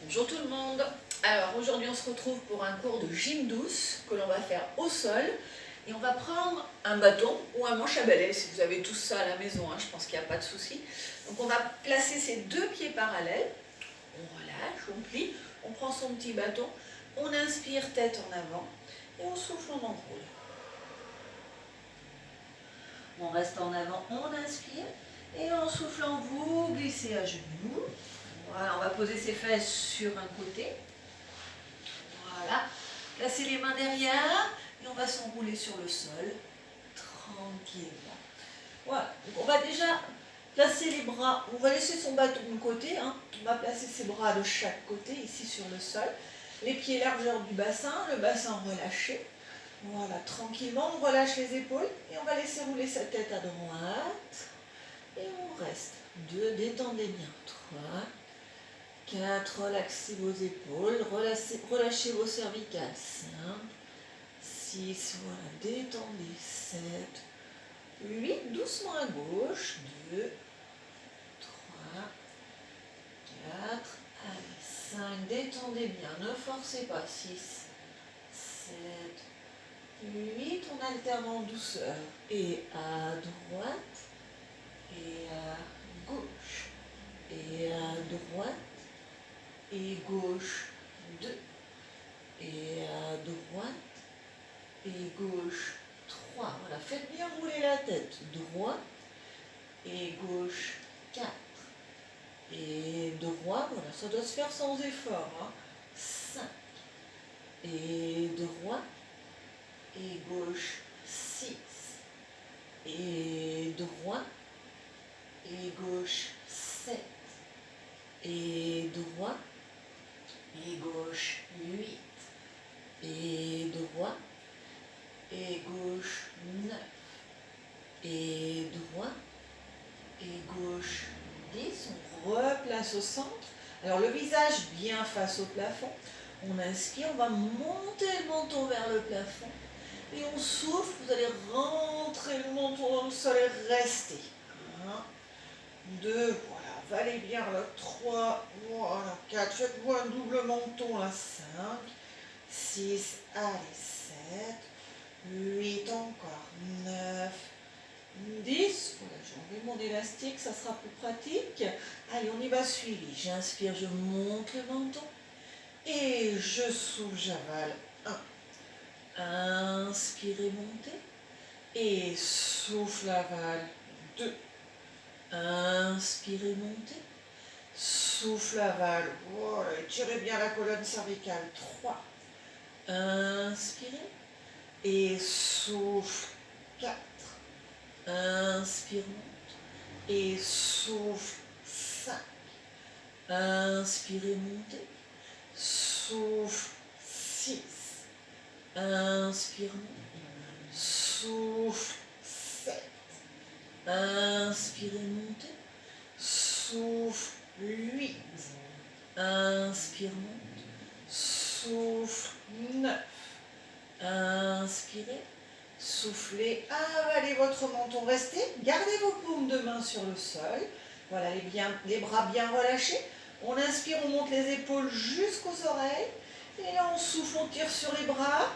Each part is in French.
Bonjour tout le monde. Alors aujourd'hui on se retrouve pour un cours de gym douce que l'on va faire au sol et on va prendre un bâton ou un manche à balai si vous avez tout ça à la maison, je pense qu'il n'y a pas de souci. Donc on va placer ses deux pieds parallèles, on relâche, on plie, on prend son petit bâton, on inspire tête en avant et on souffle, on enroule. On reste en avant, on inspire et en soufflant vous glissez à genoux. Voilà, on va poser ses fesses sur un côté. Voilà, placez les mains derrière et on va s'enrouler sur le sol tranquillement. Voilà, donc on va déjà placer les bras, on va laisser son bâton de côté, on va placer ses bras de chaque côté ici sur le sol. Les pieds largeur du bassin, le bassin relâché. Voilà, tranquillement, on relâche les épaules et on va laisser rouler sa tête à droite. Et on reste. 2, détendez bien. 3, 4, relaxez vos épaules, relâchez vos cervicales. 5, 6, voilà, détendez. 7, 8, doucement à gauche. 2, 3, 4, allez, 5, détendez bien, ne forcez pas. 6, 7, 8, on alterne en douceur. Et à droite, et à gauche, et à droite, et gauche, 2, et à droite, et gauche, 3. Voilà, faites bien rouler la tête. Droite, et gauche, 4. Et droit, voilà, ça doit se faire sans effort. 5. Et droit, et gauche, 6. Et droit, et gauche, 7. Et droit, et gauche, 8. Et droit, et gauche, 9. Et droit, et gauche, 10. On replace au centre. Alors le visage bien face au plafond. On inspire, on va monter le menton vers le plafond. Et on souffle, vous allez rentrer le menton dans le sol et rester. 1, 2, voilà, valez bien là. 3, voilà, 4, faites-vous un double menton là. 5, 6, allez, 7, 8, encore, 9, 10, voilà, j'ai enlevé mon élastique, ça sera plus pratique. Allez, on y va suivi. J'inspire, je monte le menton. Et je souffle, j'avale. 1. Inspirez, montez. Et souffle, avale. 2. Inspirez, montez. Souffle, avale. Voilà, étirez bien la colonne cervicale. 3. Inspirez. Et souffle. 4. Inspire, monte. Et souffle. 5. Inspirez, montez. Souffle. 6. Inspire, monte. Souffle. 7. Inspirez, montez. Souffle. 8. Inspire, monte. Souffle. 9. Inspirez. Soufflez. Avalez votre menton. Restez. Gardez vos paumes de main sur le sol. Voilà, les bras bien relâchés. On inspire, on monte les épaules jusqu'aux oreilles. Et là, on souffle, on tire sur les bras.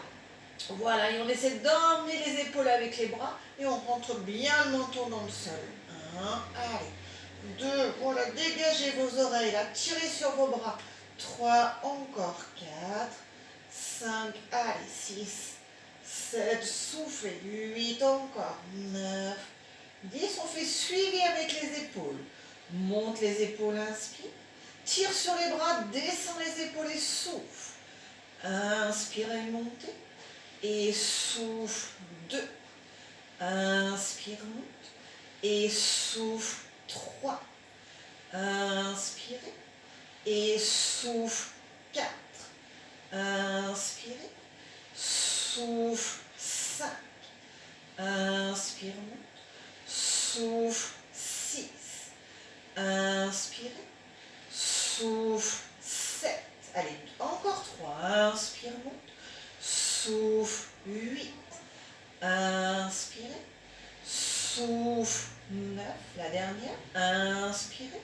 Voilà, et on essaie d'emmener les épaules avec les bras. Et on rentre bien le menton dans le sol. 1, allez. 2, voilà, dégagez vos oreilles, là. Tirez sur vos bras. 3, encore. 4, 5, allez. 6, 7, soufflez. 8, encore. 9, 10, on fait suivi avec les épaules. Monte les épaules, inspire. Tire sur les bras, descend les épaules et souffle. Inspirez, montez. Et souffle. 2. Inspire, monte. Et souffle. 3. Inspirez. Et souffle. 4. Inspirez. Souffle. 5. Inspire, monte. Souffle. 6. Inspirez. Souffle. 7. Allez, encore 3. Inspire, monte. Souffle. 8. Inspirez. Souffle. 9. La dernière. Inspirez.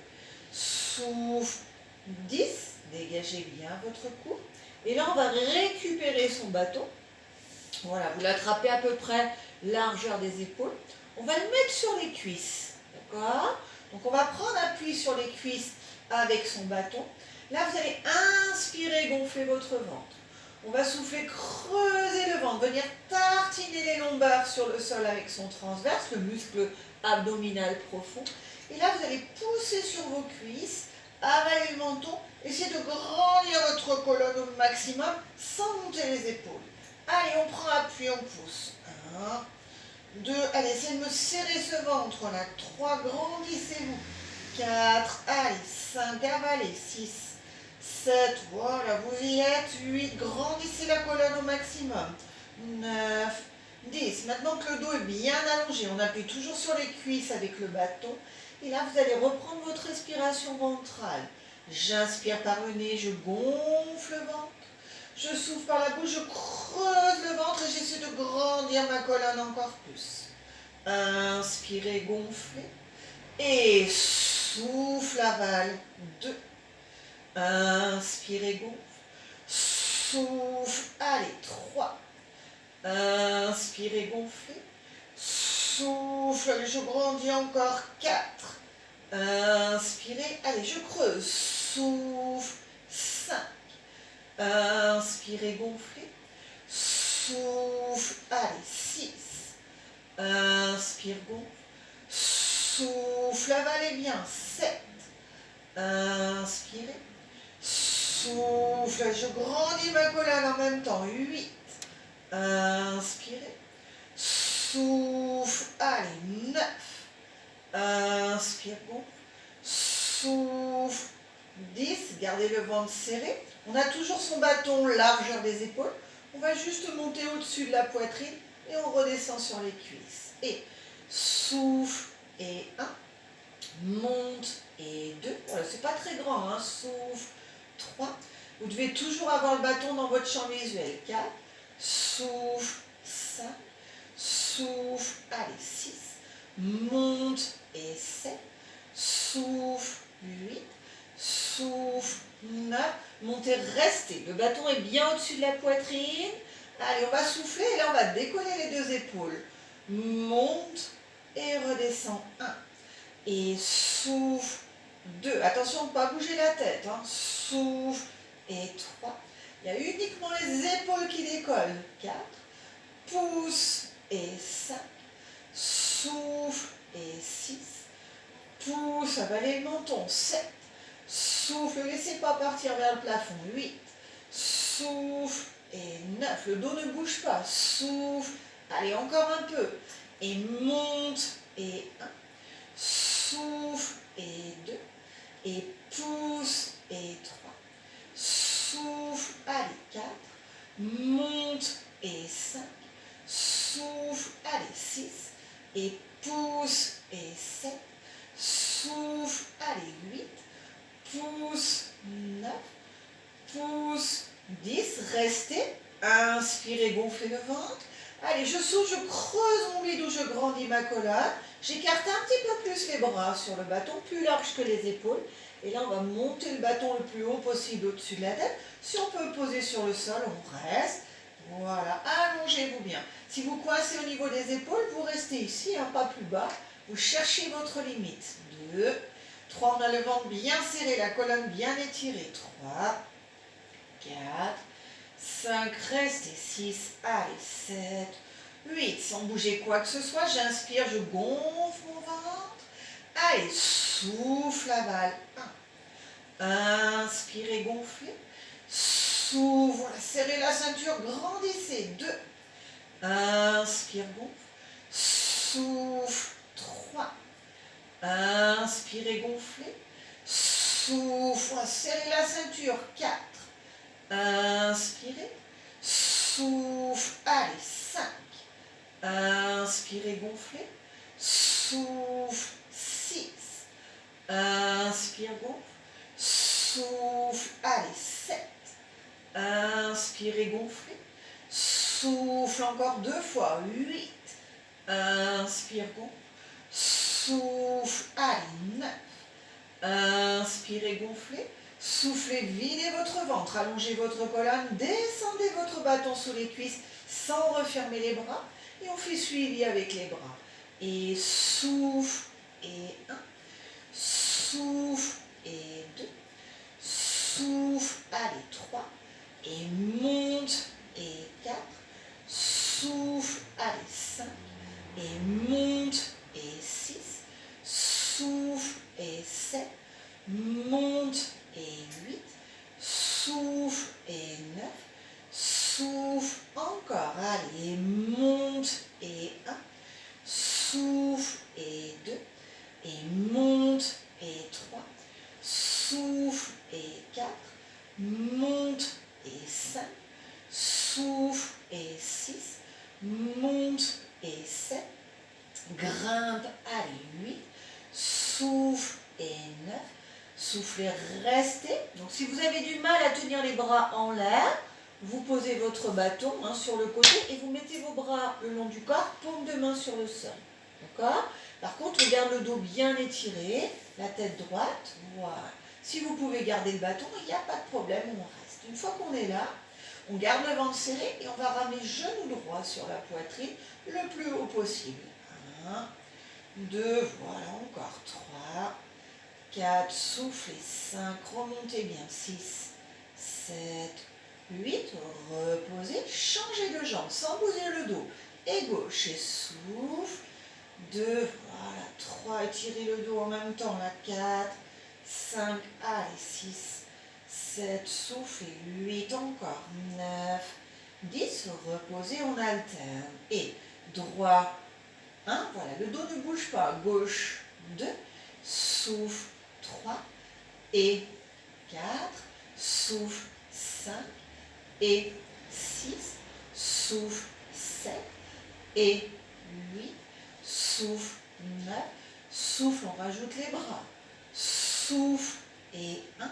Souffle. 10. Dégagez bien votre cou. Et là, on va récupérer son bâton. Voilà, vous l'attrapez à peu près largeur des épaules. On va le mettre sur les cuisses. D'accord? Donc, on va prendre appui sur les cuisses avec son bâton. Là, vous allez inspirer, gonfler votre ventre. On va souffler, creuser le ventre, venir tartiner les lombaires sur le sol avec son transverse, le muscle abdominal profond. Et là, vous allez pousser sur vos cuisses, avaler le menton, essayez de grandir votre colonne au maximum sans monter les épaules. Allez, on prend appui, on pousse. 1, 2, allez, essayez de me serrer ce ventre là. 3, grandissez-vous. 4, allez, 5, avalez. 6, 7, voilà, vous y êtes. 8, grandissez la colonne au maximum. 9, 10. Maintenant que le dos est bien allongé, on appuie toujours sur les cuisses avec le bâton. Et là, vous allez reprendre votre respiration ventrale. J'inspire par le nez, je gonfle le ventre. Je souffle par la bouche, je creuse le ventre et j'essaie de grandir ma colonne encore plus. Inspirez, gonflez. Et souffle, avale. 2. Inspirez, gonfle. Souffle, allez. 3. Inspirez, gonflez. Souffle, allez, je grandis encore. 4. Inspirez, allez, je creuse. Souffle. 5. Inspirez, gonflez. Souffle, allez. 6. Inspire, gonfle. Souffle, avalez bien. 7. Inspirez. Souffle, je grandis ma colonne en même temps. 8. Inspirez. Souffle, allez. 9. Inspire, gonfle. Souffle. 10. Gardez le ventre serré. On a toujours son bâton largeur des épaules. On va juste monter au-dessus de la poitrine et on redescend sur les cuisses. Et souffle et 1. Monte et 2. Voilà, c'est pas très grand, hein. Souffle. 3. Vous devez toujours avoir le bâton dans votre champ visuel. 4. Souffle. 5. Souffle. Allez, 6. Monte et 7. Souffle. 8. Souffle. 9. Montez, restez. Le bâton est bien au-dessus de la poitrine. Allez, on va souffler et là, on va décoller les deux épaules. Monte et redescend. 1. Et souffle. 2. Attention de ne pas bouger la tête. Hein. Souffle. Et 3. Il y a uniquement les épaules qui décollent. 4. Pousse. Et 5. Souffle. Et 6. Pousse. Avalez le menton. 7. Souffle. Ne laissez pas partir vers le plafond. 8. Souffle. Et 9. Le dos ne bouge pas. Souffle. Allez, encore un peu. Et monte. Et 1. Souffle. Et 2. Et pousse. Et 3. Souffle. Allez, 4. Monte. Et 5. Souffle. Allez, 6. Et pousse. Et 7. Souffle. Allez, 8. Pousse. 9. Pousse. 10. Restez. Inspirez, gonflez le ventre. Allez, je souffle, je creuse mon bidou, je grandis ma colonne. J'écarte un petit peu plus les bras sur le bâton, plus large que les épaules. Et là, on va monter le bâton le plus haut possible au-dessus de la tête. Si on peut le poser sur le sol, on reste. Voilà, allongez-vous bien. Si vous coincez au niveau des épaules, vous restez ici, hein, pas plus bas. Vous cherchez votre limite. 2, 3, on a le ventre bien serré, la colonne bien étirée. 3, 4, 5, restez. 6, allez, 7, 8. Sans bouger quoi que ce soit, j'inspire, je gonfle mon ventre. Allez, souffle, avale. 1. Inspirez, gonflez. Souffle, voilà, serrez la ceinture, grandissez. 2. Inspire, gonfle. Souffle. 3. Inspirez, gonflez. Souffle, voilà, serrez la ceinture. 4. Inspirez. Souffle. Allez, 5. Inspirez, gonflez. Souffle. 6. Inspire, gonfle. Souffle. Allez, 7. Inspirez, gonflez. Souffle encore 2 fois. 8. Inspire, gonfle. Souffle. Allez, 9. Inspirez, gonflez. Soufflez, videz votre ventre, allongez votre colonne, descendez votre bâton sous les cuisses sans refermer les bras. Et on fait suivi avec les bras. Et souffle, et 1. Souffle, et 2. Souffle, allez, 3. Et monte, et 4. Souffle, allez, 5. Et monte, et 6. Souffle, et 7. Monte, et 8. Souffle, et 9. Souffle, encore, allez, monte, et 1. Souffle, et 2. Et monte, et 3. Souffle, et 4. Monte, et 5. Souffle, et 6. Monte, et 7. Grimpe, allez, 8. Souffle, et 9. Soufflez, restez. Donc si vous avez du mal à tenir les bras en l'air, vous posez votre bâton sur le côté et vous mettez vos bras le long du corps, paume de main sur le sol. D'accord? Par contre, on garde le dos bien étiré, la tête droite. Voilà. Si vous pouvez garder le bâton, il n'y a pas de problème, on reste. Une fois qu'on est là, on garde le ventre serré et on va ramener genou droit sur la poitrine le plus haut possible. 1, 2, voilà, encore 3, 4, soufflez, 5, remontez bien, 6, 7, 8, reposez, changez de jambe sans bouger le dos. Et gauche, et souffle, 2, voilà, 3, étirez le dos en même temps, là, 4, 5, allez, 6, 7, soufflez, 8, encore, 9, 10, reposez, on alterne. Et droit, 1, voilà, le dos ne bouge pas, gauche, 2, souffle, 3, et 4, souffle, 5, et 6, souffle, 7, et 8, souffle, 9, souffle, on rajoute les bras, souffle, et 1,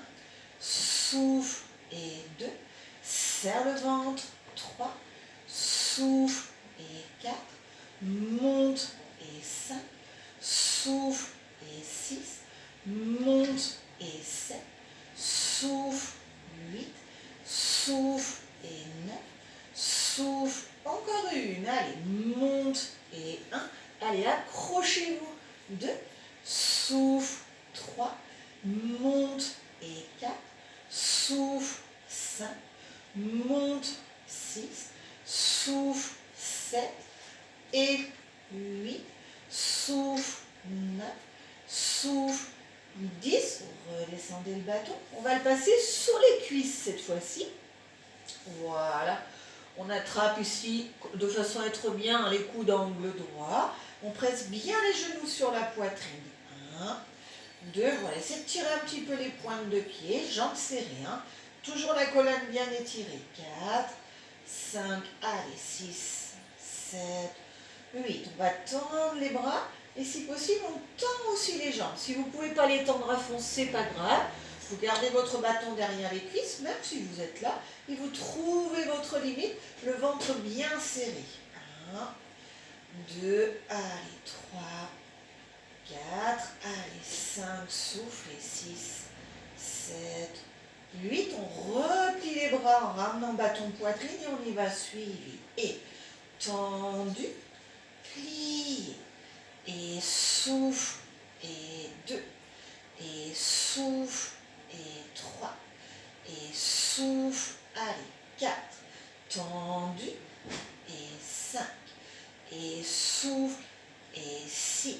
souffle, et 2, serre le ventre, 3, souffle, et 4, monte, et 5, souffle, et 6, monte, et 7, souffle, 8, souffle, et 9, souffle, encore une, allez, monte, et 1, allez, accrochez-vous, 2, souffle, 3, monte, et 4, souffle, 5, monte, 6, souffle, 7, et 8, souffle, 9, souffle, 10, redescendez le bâton. On va le passer sur les cuisses cette fois-ci. Voilà. On attrape ici de façon à être bien les coudes d'angle droit. On presse bien les genoux sur la poitrine. 1, 2, voilà. Essayez de tirer un petit peu les pointes de pied, jambes serrées. Toujours la colonne bien étirée. 4, 5, allez, 6, 7, 8. On va tendre les bras. Et si possible, on tend aussi les jambes. Si vous ne pouvez pas les tendre à fond, c'est pas grave. Vous gardez votre bâton derrière les cuisses, même si vous êtes là, et vous trouvez votre limite, le ventre bien serré. 1, 2, allez, 3, 4, allez, 5, soufflez, 6, 7, 8. On replie les bras en ramenant bâton poitrine et on y va suivi. Et tendu, plié. Et souffle, et 2, et souffle, et 3, et souffle, allez, 4, tendu, et 5, et souffle, et 6,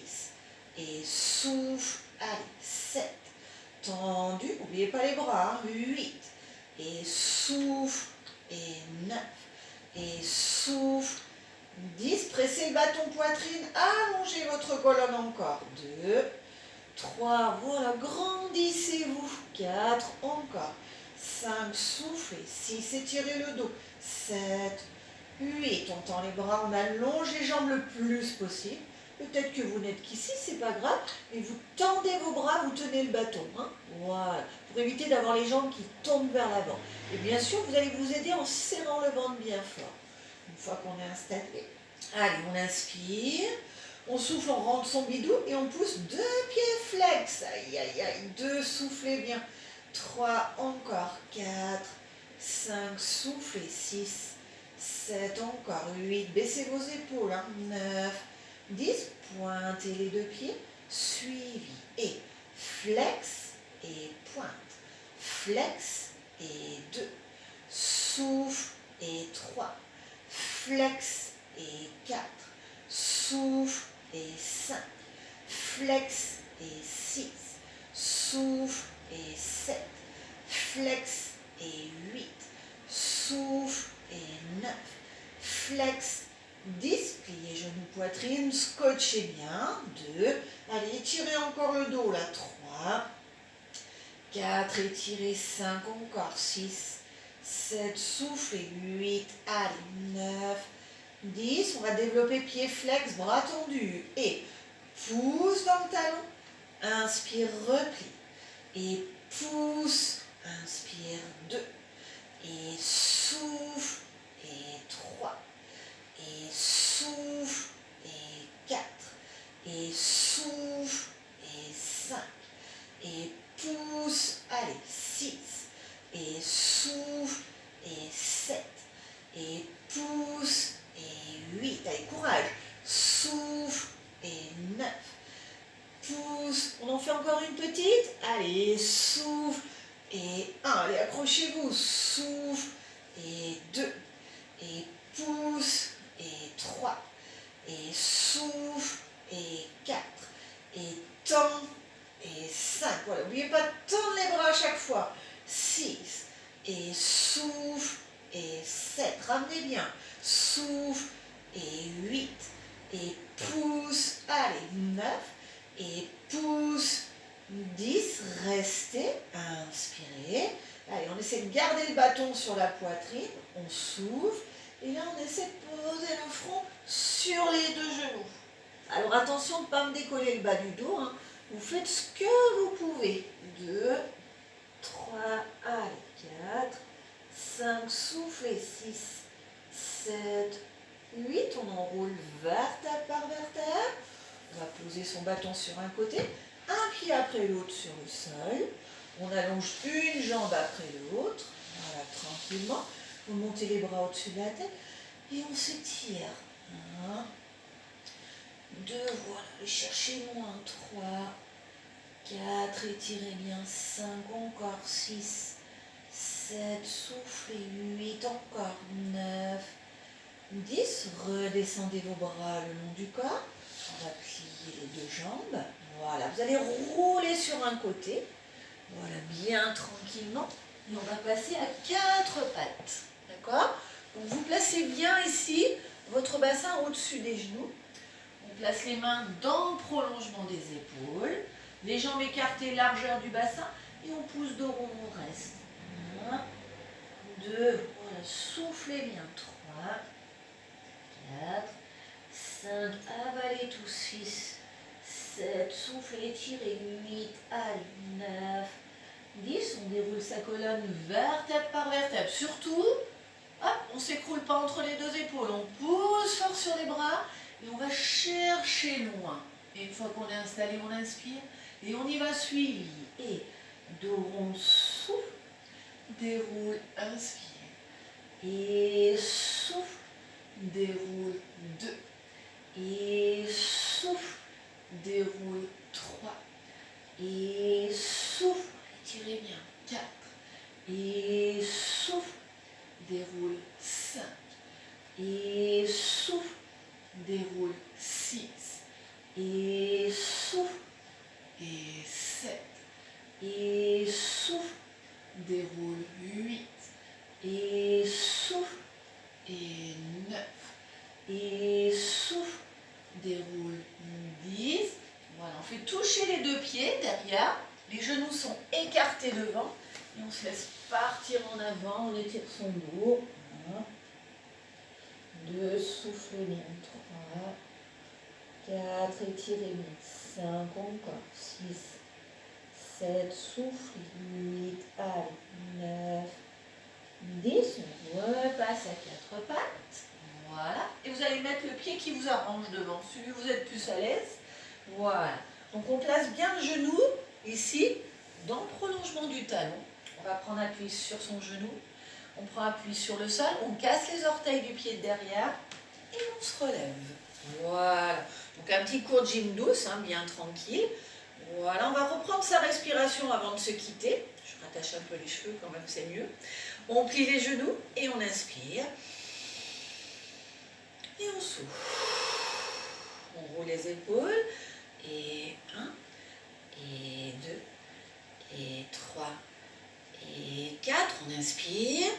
et souffle, allez, 7, tendu, n'oubliez pas les bras, 8, et souffle, et 9, et souffle, 10, pressez le bâton poitrine, allongez votre colonne encore, 2, 3, voilà, grandissez-vous, 4, encore, 5, soufflez, 6, étirez le dos, 7, 8, on tend les bras, on allonge les jambes le plus possible, peut-être que vous n'êtes qu'ici, c'est pas grave, mais vous tendez vos bras, vous tenez le bâton, voilà, pour éviter d'avoir les jambes qui tombent vers l'avant, et bien sûr, vous allez vous aider en serrant le ventre bien fort. Une fois qu'on est installé, allez, on inspire, on souffle, on rentre son bidou et on pousse 2 pieds flex. Aïe, aïe, aïe, 2, soufflez bien. 3, encore 4, 5, soufflez, 6, 7, encore 8, baissez vos épaules, 9, 10, pointez les deux pieds, suivi, et flex et pointe, flex et 2, souffle et 3, flex et 4, souffle et 5, flex et 6, souffle et 7, flex et 8, souffle et 9, flex, 10, pliez genoux, poitrine, scotchez bien, 2, allez, étirez encore le dos, là, 3, 4, étirez, 5, encore 6, 7, soufflez, 8, allez, 9, 10, on va développer pied flex, bras tendus, et pousse dans le talon, inspire, replie, et pousse, inspire, 2, et souffle, et 3, et souffle, et 4, et souffle, et 5, et pousse, allez, 6, et souffle, et 7, et pousse, et 8, allez, courage, souffle, et 9, pousse, on en fait encore une petite, allez, souffle, et 1, allez, accrochez-vous, souffle, et 2, et pousse, et 3, et souffle, et 4, et tend, et 5, voilà, n'oubliez pas de tendre les bras à chaque fois, 6, et souffle, et 7, ramenez bien, souffle, et 8, et pousse, allez, 9, et pousse, 10, restez, inspirez, allez, on essaie de garder le bâton sur la poitrine, on souffle, et là on essaie de poser le front sur les deux genoux. Alors attention de ne pas me décoller le bas du dos, hein. Vous faites ce que vous pouvez, 2, 3, allez, 4, 5, soufflez, 6, 7, 8, on enroule vertèbre par vertèbre, on va poser son bâton sur un côté, un pied après l'autre sur le sol, on allonge une jambe après l'autre, voilà, tranquillement, vous montez les bras au-dessus de la tête, et on s'étire, 1, 2, voilà, allez chercher loin, 3, 4, étirez bien, 5, encore 6, 7, soufflez, 8, encore 9, 10, redescendez vos bras le long du corps, on va plier les deux jambes, voilà, vous allez rouler sur un côté, voilà, bien tranquillement, et on va passer à 4 pattes, d'accord? Donc vous placez bien ici votre bassin au-dessus des genoux, on place les mains dans le prolongement des épaules, les jambes écartées, largeur du bassin, et on pousse dos rond, on reste. 1, 2, voilà, soufflez bien, 3, 4, 5, avalez tout, 6, 7, soufflez, étirez, 8, allez, 9, 10, on déroule sa colonne vertèbre par vertèbre. Surtout, hop, on ne s'écroule pas entre les deux épaules, on pousse fort sur les bras et on va chercher loin. Et une fois qu'on est installé, on inspire et on y va suivi. Et dos rond, souffle, déroule, inspire. Et souffle, déroule, 2. Et souffle, déroule, 3. Et souffle, étirez bien, 4. Et souffle, déroule, 5. Et souffle, déroule, 6. Et souffle, et 7. Et souffle, déroule, 8. Et souffle, et 9. Et souffle, déroule, 10. Voilà, on fait toucher les deux pieds derrière. Les genoux sont écartés devant. Et on se laisse partir en avant, on étire son dos. 1, 2, soufflez bien. 3, 4, étirez bien. 5, encore. 6, 7, soufflez. 8, allez. 9, 10. On repasse à 4 pattes. Voilà. Et vous allez mettre le pied qui vous arrange devant, celui où vous êtes plus à l'aise. Voilà. Donc on place bien le genou ici. dans le prolongement du talon. On va prendre appui sur son genou. On prend appui sur le sol. On casse les orteils du pied de derrière. Et on se relève. Voilà. Donc un petit cours de gym douce, hein, bien tranquille. Voilà, on va reprendre sa respiration avant de se quitter. Je rattache un peu les cheveux quand même, c'est mieux. On plie les genoux et on inspire. Et on souffle. On roule les épaules. Et 1, et 2, et 3, et 4. On inspire.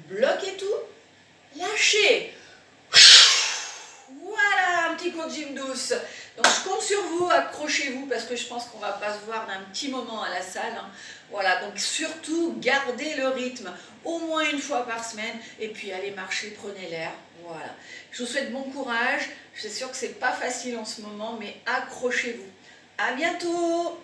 Bloquez tout. Lâchez. Voilà, un petit cours de gym douce. Donc je compte sur vous, accrochez-vous parce que je pense qu'on va pas se voir d'un petit moment à la salle. Hein. Voilà, donc surtout gardez le rythme au moins une fois par semaine et puis allez marcher, prenez l'air. Voilà. Je vous souhaite bon courage. Je suis sûre que c'est pas facile en ce moment, mais accrochez-vous. À bientôt!